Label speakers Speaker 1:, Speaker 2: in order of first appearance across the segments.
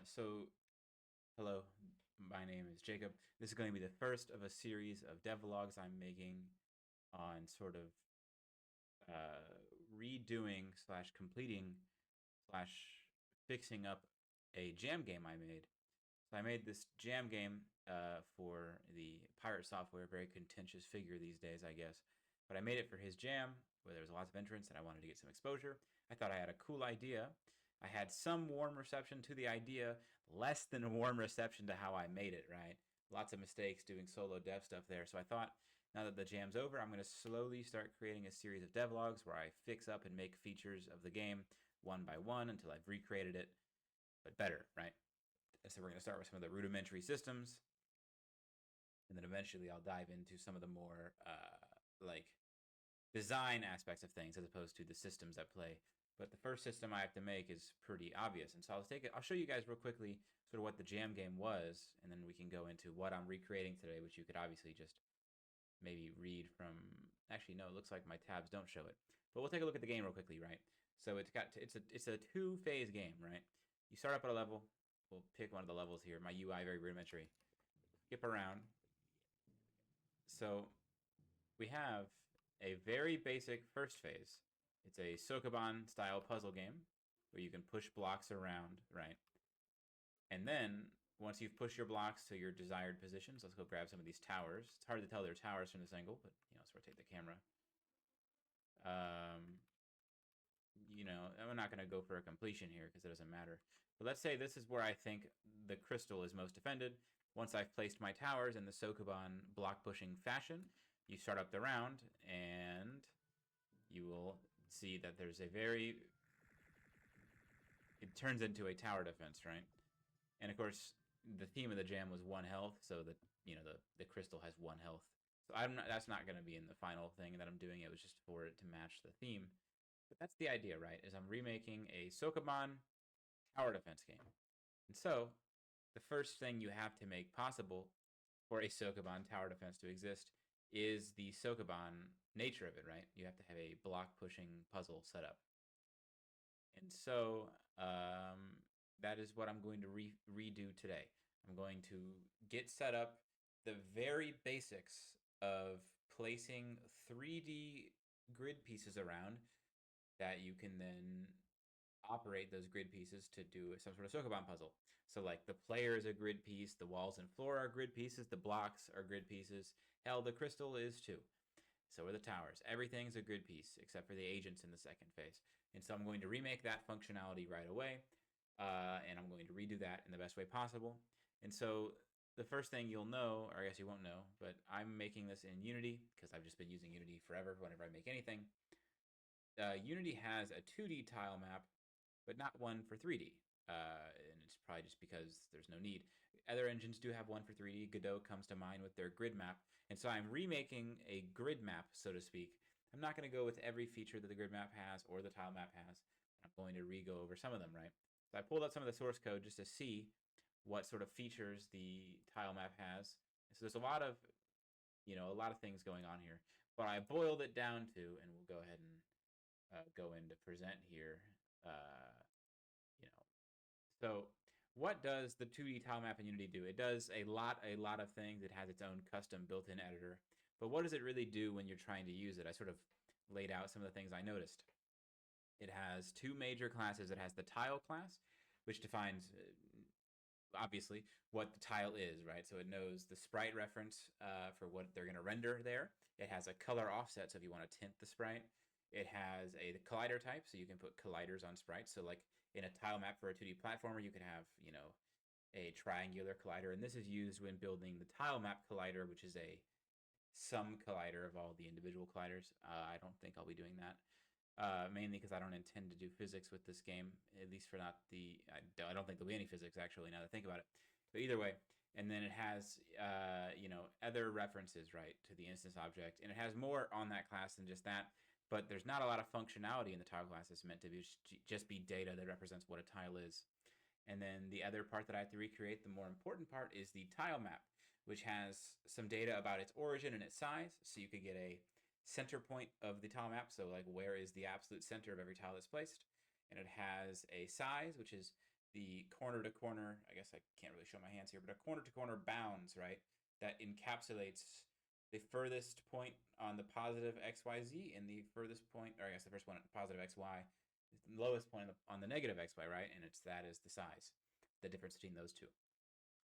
Speaker 1: So hello, my name is Jacob. This is going to be the first of a series of devlogs I'm making on sort of redoing slash completing slash fixing up a jam game I made. So I made this jam game for the Pirate Software, very contentious figure these days, I guess. But I made it for his jam where there was lots of entrants and I wanted to get some exposure. I thought I had a cool idea. I had some warm reception to the idea, less than a warm reception to how I made it, right? Lots of mistakes doing solo dev stuff there. So I thought now that the jam's over, I'm going to slowly start creating a series of devlogs where I fix up and make features of the game one by one until I've recreated it, but better, right? So we're going to start with some of the rudimentary systems, and then eventually I'll dive into some of the more like design aspects of things as opposed to the systems at play. But the first system I have to make is pretty obvious, and so I'll show you guys real quickly sort of what the jam game was, and then we can go into what I'm recreating today, which you could obviously just maybe read from. Actually, no, it looks like my tabs don't show it. But we'll take a look at the game real quickly, right? So it's a two-phase game, right? You start up at a level. We'll pick one of the levels here. My UI very rudimentary. Skip around. So we have a very basic first phase. It's a Sokoban style puzzle game where you can push blocks around, right? And then once you've pushed your blocks to your desired positions, let's go grab some of these towers. It's hard to tell they're towers from this angle, but let's rotate the camera. Um, I'm not going to go for a completion here because it doesn't matter. But let's say this is where I think the crystal is most defended. Once I've placed my towers in the Sokoban block pushing fashion, you start up the round and you will see that there's a very. It turns into a tower defense, right? And of course, the theme of the jam was one health, so that the crystal has one health. So I'm not. That's not going to be in the final thing that I'm doing. It was just for it to match the theme. But that's the idea, right? Is I'm remaking a Sokoban tower defense game. And so, the first thing you have to make possible for a Sokoban tower defense to exist is the Sokoban nature of it, right? You have to have a block pushing puzzle set up. And so, that is what I'm going to redo today. I'm going to get set up the very basics of placing 3D grid pieces around that you can then operate those grid pieces to do some sort of Sokoban puzzle. So like the player is a grid piece, the walls and floor are grid pieces, the blocks are grid pieces. Hell, the crystal is too. So are the towers. Everything's a grid piece except for the agents in the second phase. And so I'm going to remake that functionality right away. And I'm going to redo that in the best way possible. And so the first thing you'll know, or I guess you won't know, but I'm making this in Unity because I've just been using Unity forever whenever I make anything. Unity has a 2D tile map, but not one for 3D. And it's probably just because there's no need. Other engines do have one for 3D. Godot comes to mind with their GridMap. And so I'm remaking a GridMap, so to speak. I'm not going to go with every feature that the GridMap has or the Tilemap has. I'm going to re-go over some of them, right? So I pulled out some of the source code just to see what sort of features the Tilemap has. So there's a lot of things going on here. But I boiled it down to, and we'll go ahead and go into present here. Uh, you know, so what does the 2D tile map in Unity do? It does a lot of things. It has its own custom built-in editor. But what does it really do when you're trying to use it? I sort of laid out some of the things I noticed. It has two major classes. It has the tile class, which defines obviously what the tile is, right? So it knows the sprite reference for what they're going to render there. It has a color offset, so if you want to tint the sprite. It has a collider type, so you can put colliders on sprites. So like in a tile map for a 2D platformer, you can have, a triangular collider. And this is used when building the tile map collider, which is a sum collider of all the individual colliders. I don't think I'll be doing that. Mainly because I don't intend to do physics with this game, at least for not the. I don't think there'll be any physics actually. Now that I think about it, but either way, and then it has other references right to the instance object, and it has more on that class than just that. But there's not a lot of functionality in the tile class. It's meant to just be data that represents what a tile is. And then the other part that I have to recreate, the more important part, is the tile map, which has some data about its origin and its size. So you could get a center point of the tile map. So like where is the absolute center of every tile that's placed. And it has a size, which is the corner to corner, I guess I can't really show my hands here, but a corner to corner bounds, right? That encapsulates the furthest point on the positive XYZ and the furthest point, or I guess the first one positive XY, the lowest point on the negative XY, right? And it's that is the size, the difference between those two.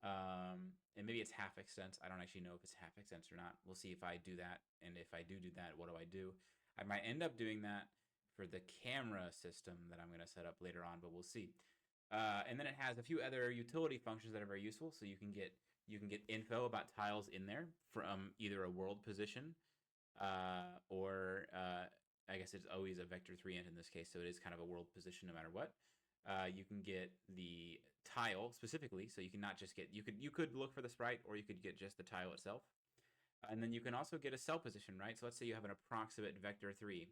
Speaker 1: And maybe it's half extents. I don't actually know if it's half extents or not. We'll see if I do that. And if I do that, what do I do? I might end up doing that for the camera system that I'm going to set up later on, but we'll see. And then it has a few other utility functions that are very useful. So you can get info about tiles in there from either a world position or I guess it's always a vector 3 int in this case, so it is kind of a world position no matter what. You can get the tile specifically, so you can not just get you could look for the sprite, or you could get just the tile itself. And then you can also get a cell position, right? So let's say you have an approximate vector 3,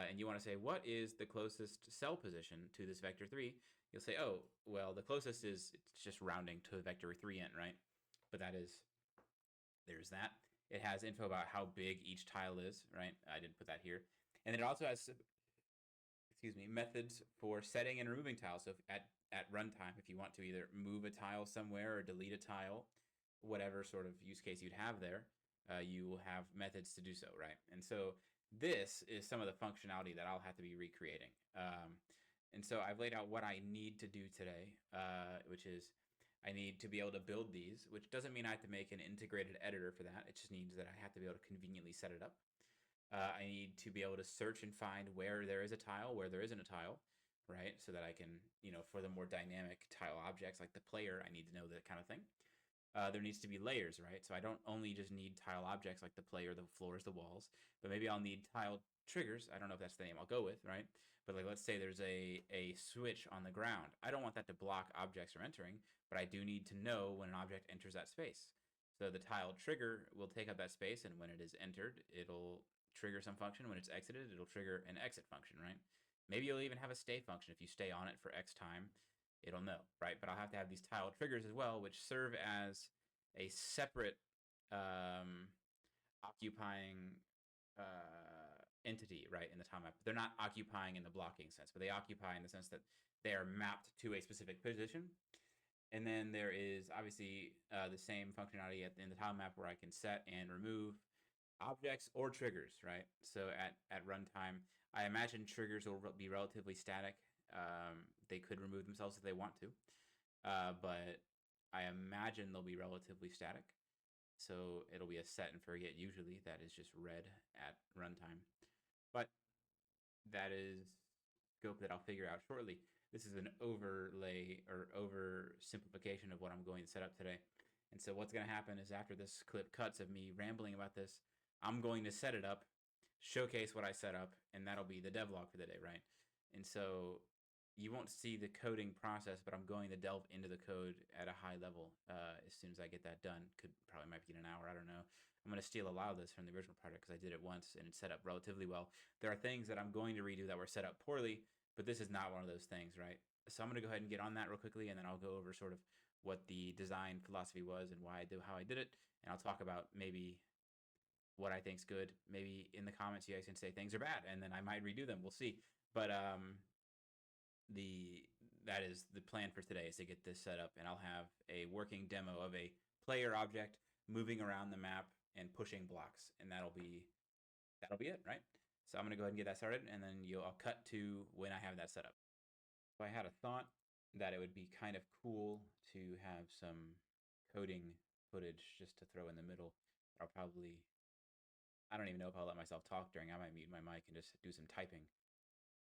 Speaker 1: and you want to say what is the closest cell position to this vector 3. You'll say, oh, well, the closest is it's just rounding to a vector 3 int, right? But there's that. It has info about how big each tile is, right? I didn't put that here. And then it also has, methods for setting and removing tiles. So at runtime, if you want to either move a tile somewhere or delete a tile, whatever sort of use case you'd have there, you will have methods to do so, right? And so this is some of the functionality that I'll have to be recreating. And so I've laid out what I need to do today, which is I need to be able to build these, which doesn't mean I have to make an integrated editor for that. It just means that I have to be able to conveniently set it up. I need to be able to search and find where there is a tile, where there isn't a tile, right? So that I can, for the more dynamic tile objects like the player, I need to know that kind of thing. There needs to be layers, right? So I don't only just need tile objects like the player, the floors, the walls, but maybe I'll need tile triggers. I don't know if that's the name I'll go with, right? But like, let's say there's a switch on the ground. I don't want that to block objects from entering, but I do need to know when an object enters that space. So the tile trigger will take up that space, and when it is entered, it'll trigger some function. When it's exited, it'll trigger an exit function, right? Maybe you'll even have a stay function. If you stay on it for X time, it'll know, right? But I'll have to have these tile triggers as well, which serve as a separate occupying entity, right, in the Tilemap. They're not occupying in the blocking sense, but they occupy in the sense that they are mapped to a specific position. And then there is obviously the same functionality in the Tilemap where I can set and remove objects or triggers, right? So at runtime, I imagine triggers will be relatively static. They could remove themselves if they want to, but I imagine they'll be relatively static. So it'll be a set and forget usually that is just read at runtime. But that is scope that I'll figure out shortly. This is an overlay or oversimplification of what I'm going to set up today. And so what's going to happen is after this clip cuts of me rambling about this, I'm going to set it up, showcase what I set up, and that'll be the devlog for the day, right? And so you won't see the coding process, but I'm going to delve into the code at a high level as soon as I get that done. Might be in an hour, I don't know. I'm going to steal a lot of this from the original project because I did it once and it's set up relatively well. There are things that I'm going to redo that were set up poorly, but this is not one of those things, right? So I'm going to go ahead and get on that real quickly, and then I'll go over sort of what the design philosophy was and why I do how I did it, and I'll talk about maybe what I think's good. Maybe in the comments you guys can say things are bad, and then I might redo them. We'll see. But that is the plan for today, is to get this set up, and I'll have a working demo of a player object moving around the map and pushing blocks, and that'll be it, right? So I'm gonna go ahead and get that started, and then I'll cut to when I have that set up. So I had a thought that it would be kind of cool to have some coding footage just to throw in the middle. I don't even know if I'll let myself talk during. I might mute my mic and just do some typing,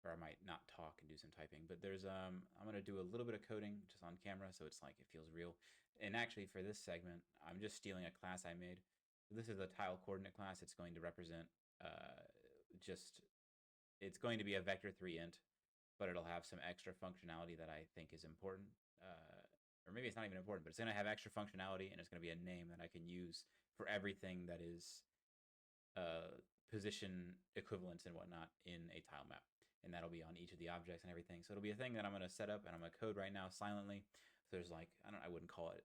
Speaker 1: or I might not talk and do some typing. But there's I'm gonna do a little bit of coding just on camera, so it's like it feels real. And actually for this segment, I'm just stealing a class I made. This is a tile coordinate class. It's going to represent it's going to be a vector 3 int, but it'll have some extra functionality that I think is important. Or maybe it's not even important, but it's going to have extra functionality, and it's going to be a name that I can use for everything that is position equivalents and whatnot in a tile map. And that'll be on each of the objects and everything. So it'll be a thing that I'm going to set up, and I'm going to code right now silently. So there's like, I wouldn't call it,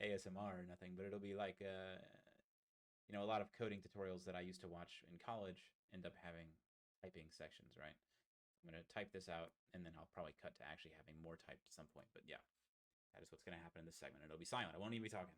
Speaker 1: ASMR or nothing, but it'll be like, a lot of coding tutorials that I used to watch in college end up having typing sections, right? I'm going to type this out, and then I'll probably cut to actually having more typed at some point. But yeah, that is what's going to happen in this segment. It'll be silent. I won't even be talking.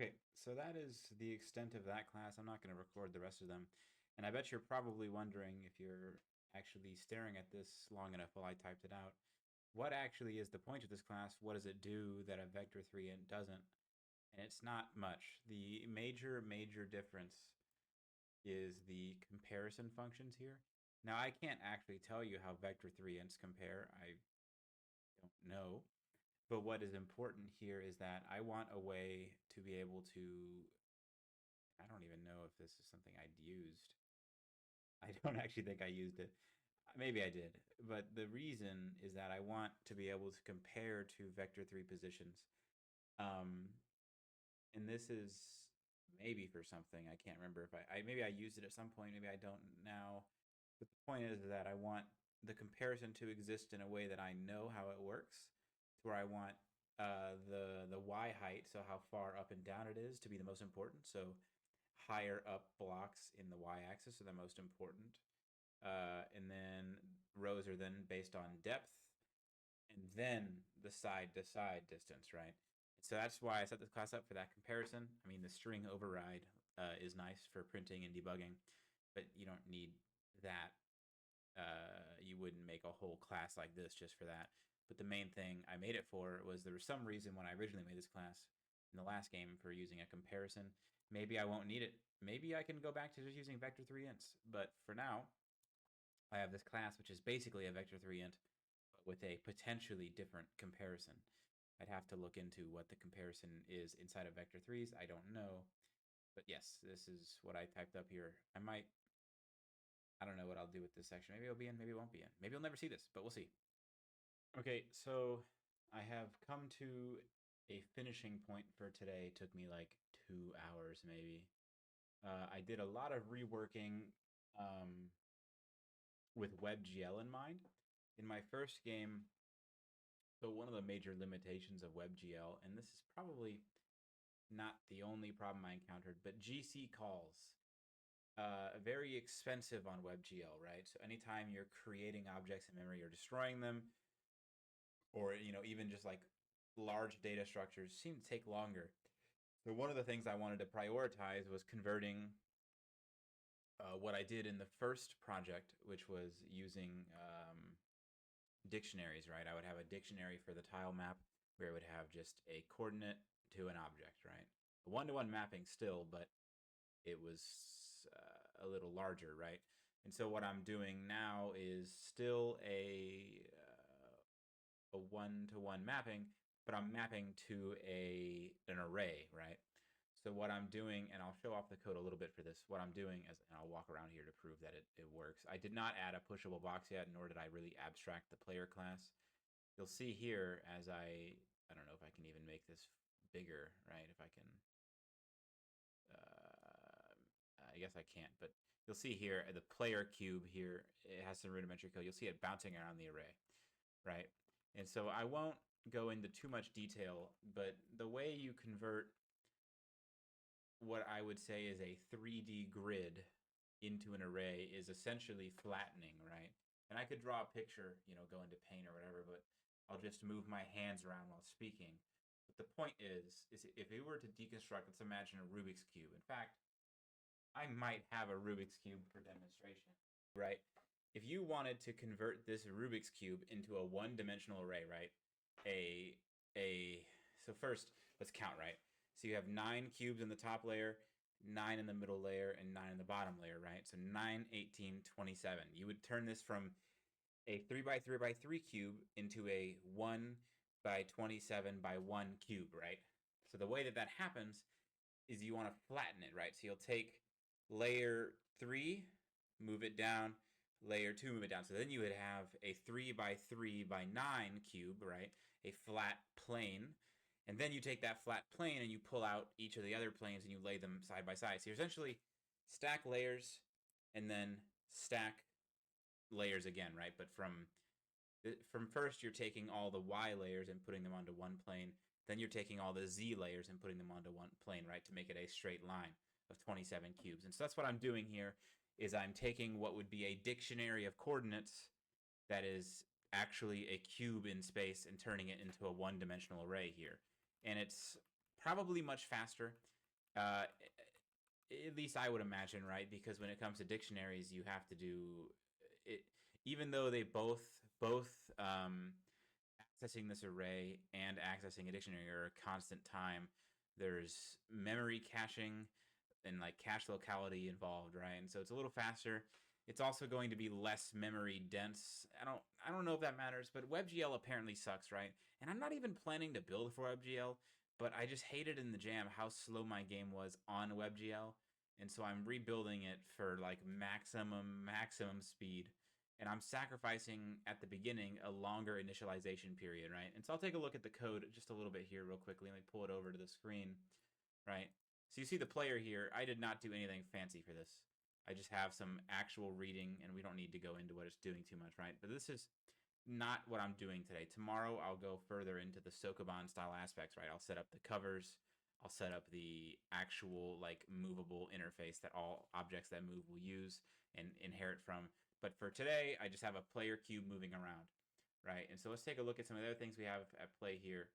Speaker 1: Okay, so that is the extent of that class. I'm not going to record the rest of them. And I bet you're probably wondering, if you're actually staring at this long enough while I typed it out, what actually is the point of this class? What does it do that a vector3 int doesn't? And it's not much. The major difference is the comparison functions here. Now, I can't actually tell you how vector3 ints compare. I don't know. But what is important here is that I want a way to be able to, I don't even know if this is something I'd used. I don't actually think I used it. Maybe I did. But the reason is that I want to be able to compare two vector3 positions. And this is maybe for something. I can't remember if maybe I used it at some point. Maybe I don't now. But the point is that I want the comparison to exist in a way that I know how it works, where I want the y height, so how far up and down it is, to be the most important. So higher up blocks in the y-axis are the most important. And then rows are then based on depth, and then the side-to-side distance, right? So that's why I set this class up for that comparison. I mean, the string override is nice for printing and debugging, but you don't need that. You wouldn't make a whole class like this just for that. But the main thing I made it for was there was some reason when I originally made this class in the last game for using a comparison. Maybe I won't need it. Maybe I can go back to just using vector3 ints. But for now, I have this class which is basically a vector3 int, but with a potentially different comparison. I'd have to look into what the comparison is inside of vector3s. I don't know. But yes, this is what I typed up here. I don't know what I'll do with this section. Maybe it'll be in, maybe it won't be in. Maybe you'll never see this, but we'll see. Okay, so I have come to a finishing point for today. It took me like 2 hours maybe. I did a lot of reworking with WebGL in mind. In my first game, so one of the major limitations of WebGL, and this is probably not the only problem I encountered, but GC calls. Very expensive on WebGL, right? So anytime you're creating objects in memory or destroying them, or even just like large data structures, seem to take longer. So one of the things I wanted to prioritize was converting what I did in the first project, which was using dictionaries, right? I would have a dictionary for the Tilemap where it would have just a coordinate to an object, right? A one-to-one mapping still, but it was a little larger, right? And so what I'm doing now is still a one-to-one mapping, but I'm mapping to an array, right? So what I'm doing, and I'll show off the code a little bit for this, what I'm doing is, and I'll walk around here to prove that it works. I did not add a pushable box yet, nor did I really abstract the player class. You'll see here as I don't know if I can even make this bigger, right? If I can, I guess I can't, but you'll see here the player cube here, it has some rudimentary code. You'll see it bouncing around the array, right? And so I won't go into too much detail, but the way you convert what I would say is a 3D grid into an array is essentially flattening, right? And I could draw a picture, go into Paint or whatever, but I'll just move my hands around while speaking. But the point is if we were to deconstruct, let's imagine a Rubik's Cube. In fact, I might have a Rubik's Cube for demonstration, right? If you wanted to convert this Rubik's Cube into a one-dimensional array, right? So first, let's count, right? So you have 9 cubes in the top layer, 9 in the middle layer, and 9 in the bottom layer, right? So 9, 18, 27. You would turn this from a 3x3x3 cube into a 1x27 by 1 cube, right? So the way that happens is you want to flatten it, right? So you'll take layer 3, move it down, layer 2, move it down. So then you would have a 3 by 3 by 9 cube, right? A flat plane. And then you take that flat plane and you pull out each of the other planes and you lay them side by side. So you essentially stack layers and then stack layers again, right? But from first, you're taking all the Y layers and putting them onto one plane. Then you're taking all the Z layers and putting them onto one plane, right, to make it a straight line of 27 cubes. And so that's what I'm doing here, is I'm taking what would be a dictionary of coordinates that is actually a cube in space and turning it into a one-dimensional array here. And it's probably much faster, at least I would imagine, right? Because when it comes to dictionaries, you have to do it, even though they both accessing this array and accessing a dictionary are a constant time. There's memory caching and like cache locality involved, right? And so it's a little faster. It's also going to be less memory dense. I don't know if that matters, but WebGL apparently sucks, right? And I'm not even planning to build for WebGL, but I just hated in the jam how slow my game was on WebGL. And so I'm rebuilding it for like maximum speed. And I'm sacrificing at the beginning a longer initialization period, right? And so I'll take a look at the code just a little bit here real quickly. Let me pull it over to the screen, right? So you see the player here. I did not do anything fancy for this. I just have some actual reading, and we don't need to go into what it's doing too much, right? But this is not what I'm doing today. Tomorrow, I'll go further into the Sokoban style aspects, right? I'll set up the covers. I'll set up the actual like movable interface that all objects that move will use and inherit from. But for today, I just have a player cube moving around, right? And so let's take a look at some of the other things we have at play here.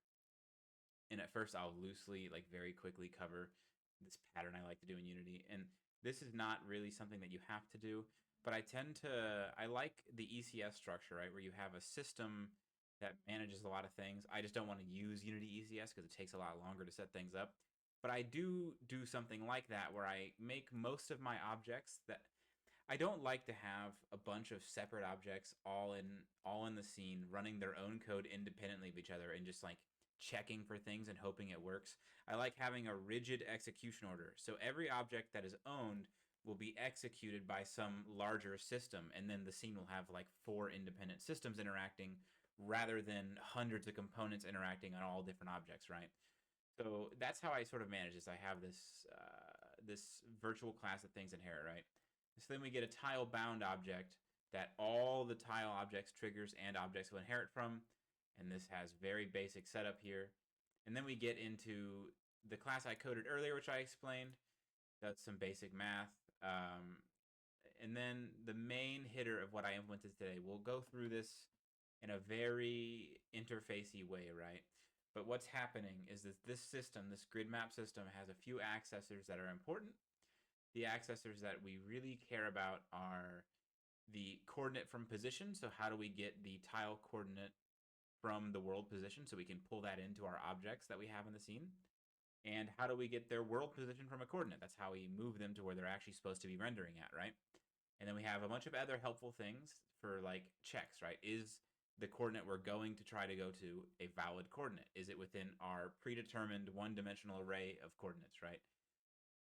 Speaker 1: And at first, I'll loosely, like very quickly cover this pattern I like to do in Unity. And this is not really something that you have to do, but I like the ECS structure, right? Where you have a system that manages a lot of things. I just don't want to use Unity ECS because it takes a lot longer to set things up. But I do something like that where I make most of my objects that I don't like to have a bunch of separate objects all in the scene running their own code independently of each other and just like checking for things and hoping it works. I like having a rigid execution order. So every object that is owned will be executed by some larger system, and then the scene will have like 4 independent systems interacting rather than hundreds of components interacting on all different objects, right? So that's how I sort of manage this. I have this virtual class that things inherit, right? So then we get a tile bound object that all the tile objects, triggers, and objects will inherit from. And this has very basic setup here. And then we get into the class I coded earlier, which I explained. That's some basic math. And then the main hitter of what I implemented today, we'll go through this in a very interfacey way, right? But what's happening is that this system, this GridMap system, has a few accessors that are important. The accessors that we really care about are the coordinate from position. So how do we get the tile coordinate from the world position so we can pull that into our objects that we have in the scene? And how do we get their world position from a coordinate? That's how we move them to where they're actually supposed to be rendering at, right? And then we have a bunch of other helpful things for like checks, right? Is the coordinate we're going to try to go to a valid coordinate? Is it within our predetermined one-dimensional array of coordinates, right?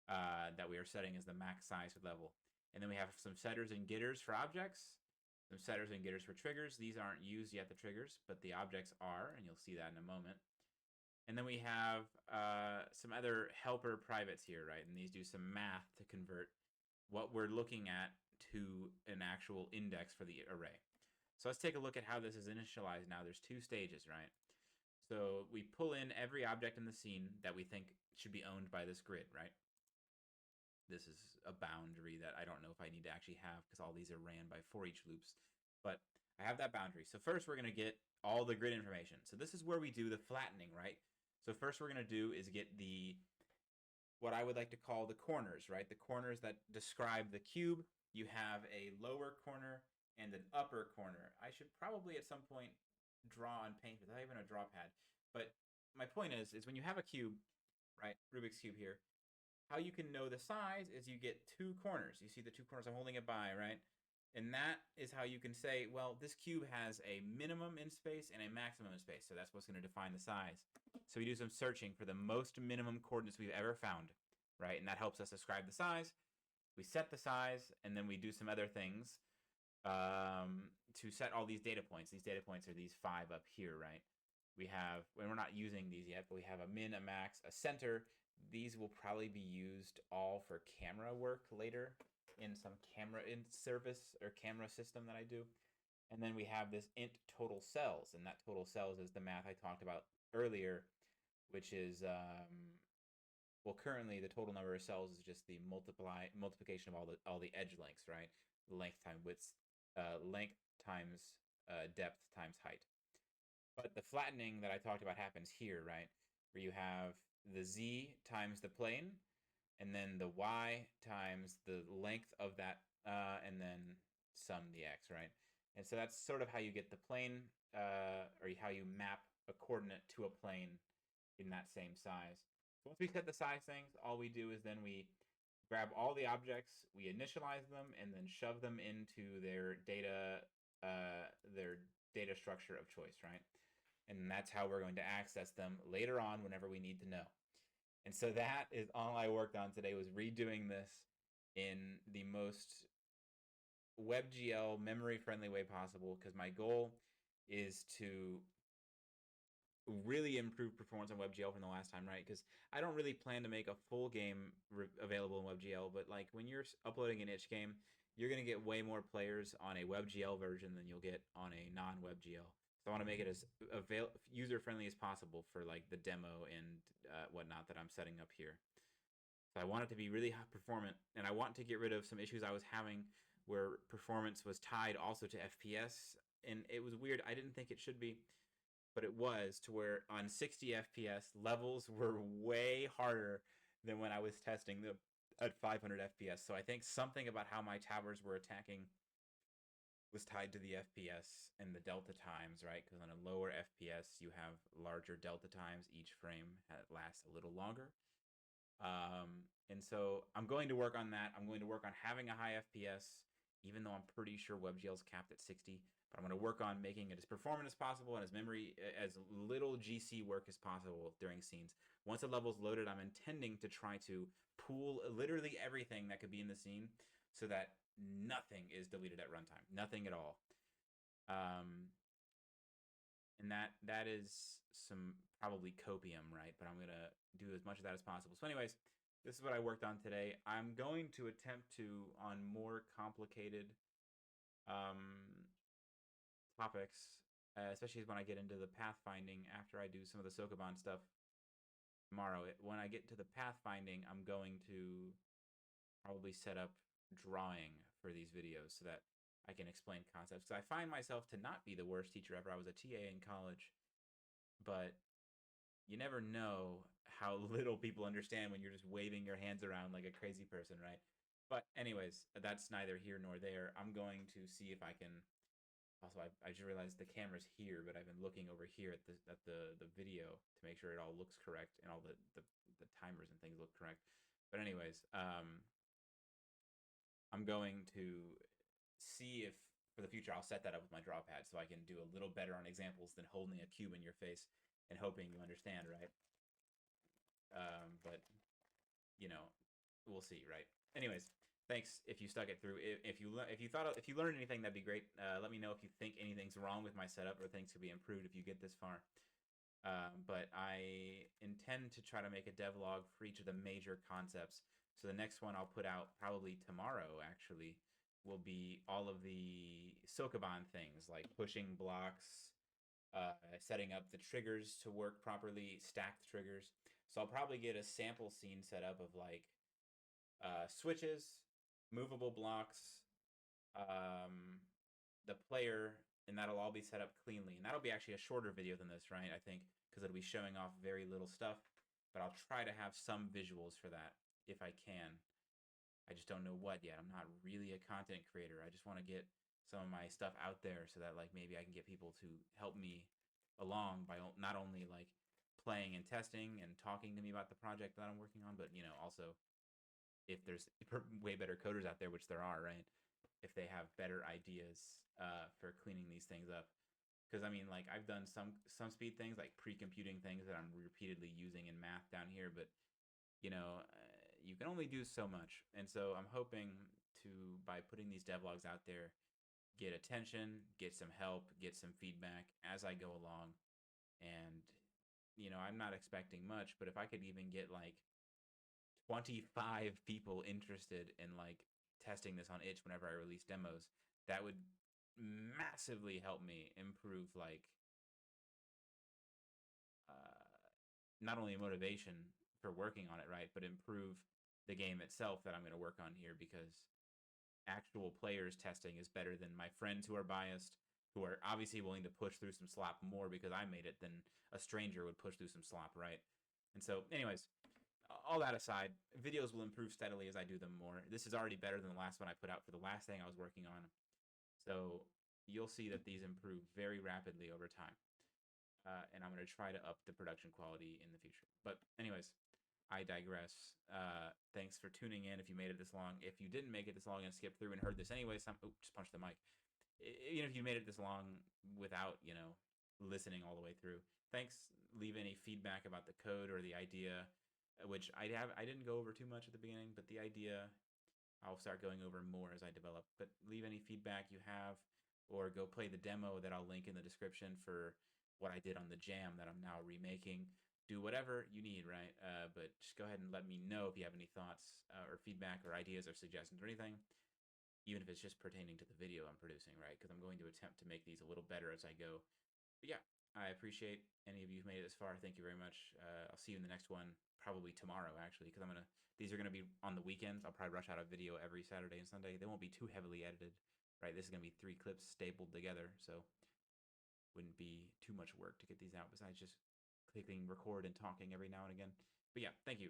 Speaker 1: That we are setting as the max size level. And then we have some setters and getters for objects, some setters and getters for triggers. These aren't used yet, the triggers, but the objects are, and you'll see that in a moment. And then we have some other helper privates here, right? And these do some math to convert what we're looking at to an actual index for the array. So let's take a look at how this is initialized now. There's 2 stages, right? So we pull in every object in the scene that we think should be owned by this grid, right? This is a boundary that I don't know if I need to actually have because all these are ran by for each loops. But I have that boundary. So first we're going to get all the grid information. So this is where we do the flattening, right? So first we're going to do is get what I would like to call the corners, right? The corners that describe the cube. You have a lower corner and an upper corner. I should probably at some point draw on paint without even a draw pad. But my point is when you have a cube, right? Rubik's Cube here. How you can know the size is you get 2 corners. You see the 2 corners I'm holding it by, right? And that is how you can say, well, this cube has a minimum in space and a maximum in space. So that's what's going to define the size. So we do some searching for the most minimum coordinates we've ever found. right? And that helps us ascribe the size. We set the size, and then we do some other things to set all these data points. These data points are these 5 up here, right? We have, and we're not using these yet, but we have a min, a max, a center. These will probably be used all for camera work later in some camera in service or camera system that I do. And then we have this int total cells, and that total cells is the math I talked about earlier, which is well, currently the total number of cells is just the multiplication of all the edge lengths, right? Length times width, length times depth times height. But the flattening that I talked about happens here, right? Where you have the z times the plane, and then the y times the length of that, and then sum the x, right? And so that's sort of how you get the plane, or how you map a coordinate to a plane in that same size. So once we set the size things, all we do is then we grab all the objects, we initialize them, and then shove them into their data structure of choice, right? And that's how we're going to access them later on whenever we need to know. And so that is all I worked on today, was redoing this in the most WebGL memory-friendly way possible, because my goal is to really improve performance on WebGL from the last time, right? Because I don't really plan to make a full game available in WebGL, but like when you're uploading an itch game, you're going to get way more players on a WebGL version than you'll get on a non-WebGL. So I want to make it as user-friendly as possible for like the demo and whatnot that I'm setting up here. So I want it to be really performant, and I want to get rid of some issues I was having where performance was tied also to FPS, and it was weird. I didn't think it should be, but it was, to where on 60 FPS, levels were way harder than when I was testing them at 500 FPS. So I think something about how my towers were attacking was tied to the FPS and the delta times, right? Because on a lower FPS, you have larger delta times. Each frame lasts a little longer. And so I'm going to work on that. I'm going to work on having a high FPS, even though I'm pretty sure WebGL is capped at 60. But I'm going to work on making it as performant as possible and as little GC work as possible during scenes. Once a level's loaded, I'm intending to try to pool literally everything that could be in the scene so that nothing is deleted at runtime. Nothing at all. And that is some probably copium, right? But I'm going to do as much of that as possible. So anyways, this is what I worked on today. I'm going to attempt to, on more complicated topics, especially when I get into the pathfinding after I do some of the Sokoban stuff tomorrow. When I get to the pathfinding, I'm going to probably set up drawing for these videos so that I can explain concepts. Because I find myself to not be the worst teacher ever. I was a TA in college, but you never know how little people understand when you're just waving your hands around like a crazy person, right? But anyways, that's neither here nor there. I'm going to see if I can. Also, I just realized the camera's here, but I've been looking over here at the video to make sure it all looks correct and all the timers and things look correct. But anyways, I'm going to see if for the future I'll set that up with my draw pad so I can do a little better on examples than holding a cube in your face and hoping you understand, right? But you know, we'll see, right? Anyways, thanks if you stuck it through. If you learned anything, that'd be great. Let me know if you think anything's wrong with my setup or things could be improved if you get this far. But I intend to try to make a devlog for each of the major concepts. So the next one I'll put out probably tomorrow, actually, will be all of the Sokoban things, like pushing blocks, setting up the triggers to work properly, stacked triggers. So I'll probably get a sample scene set up of like switches, movable blocks, the player, and that'll all be set up cleanly. And that'll be actually a shorter video than this, right? I think, because it'll be showing off very little stuff. But I'll try to have some visuals for that if I can. I just don't know what yet. I'm not really a content creator. I just want to get some of my stuff out there so that like maybe I can get people to help me along by not only like playing and testing and talking to me about the project that I'm working on, but you know, also if there's way better coders out there, which there are, right? If they have better ideas for cleaning these things up. Because I mean, like I've done some speed things, like pre-computing things that I'm repeatedly using in math down here, but you know, you can only do so much. And so I'm hoping to, by putting these devlogs out there, get attention, get some help, get some feedback as I go along. And, I'm not expecting much, but if I could even get like 25 people interested in like testing this on itch whenever I release demos, that would massively help me improve like not only motivation for working on it, right, but improve the game itself that I'm going to work on here, because actual players testing is better than my friends who are biased, who are obviously willing to push through some slop more because I made it than a stranger would push through some slop, right? And so, anyways, all that aside, videos will improve steadily as I do them more. This is already better than the last one I put out for the last thing I was working on. So you'll see that these improve very rapidly over time. And I'm going to try to up the production quality in the future. But anyways, I digress. Thanks for tuning in if you made it this long. If you didn't make it this long and skipped through and heard this anyway, just punched the mic. Even if you made it this long without, listening all the way through, thanks. Leave any feedback about the code or the idea, which I didn't go over too much at the beginning, but the idea I'll start going over more as I develop. But leave any feedback you have, or go play the demo that I'll link in the description for what I did on the jam that I'm now remaking. Do whatever you need, right? But just go ahead and let me know if you have any thoughts or feedback or ideas or suggestions or anything, even if it's just pertaining to the video I'm producing, right? Because I'm going to attempt to make these a little better as I go. But yeah, I appreciate any of you who made it this far. Thank you very much. I'll see you in the next one, probably tomorrow, actually, because these are going to be on the weekends. I'll probably rush out a video every Saturday and Sunday. They won't be too heavily edited, right? This is going to be 3 clips stapled together, so wouldn't be too much work to get these out besides just clicking record and talking every now and again. But yeah, thank you.